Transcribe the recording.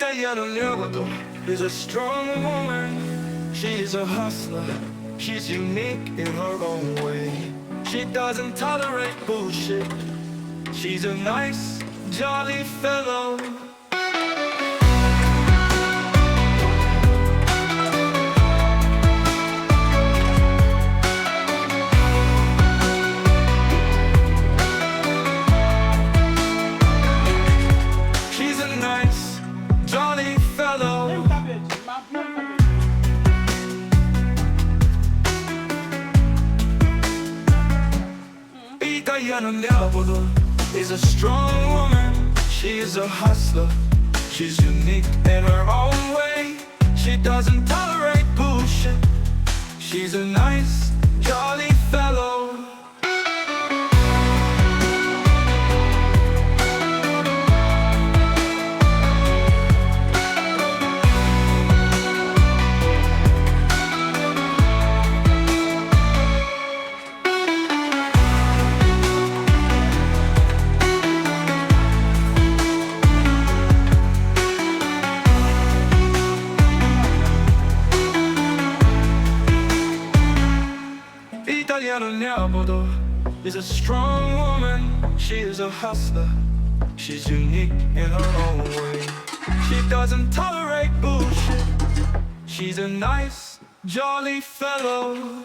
Italiano Leopold is a strong woman. She's a hustler. She's unique in her own way. She doesn't tolerate bullshit. She's a nice, jolly fellow. She's a nice, jolly fellow. Italiano Leopold is a strong woman. She is a hustler. She's unique in her own way. She doesn't tolerate bullshit. She's a nice, jolly fellow. Italiano Leopold is a strong woman. She is a hustler. She's unique in her own way. She doesn't tolerate bullshit. She's a nice, jolly fellow.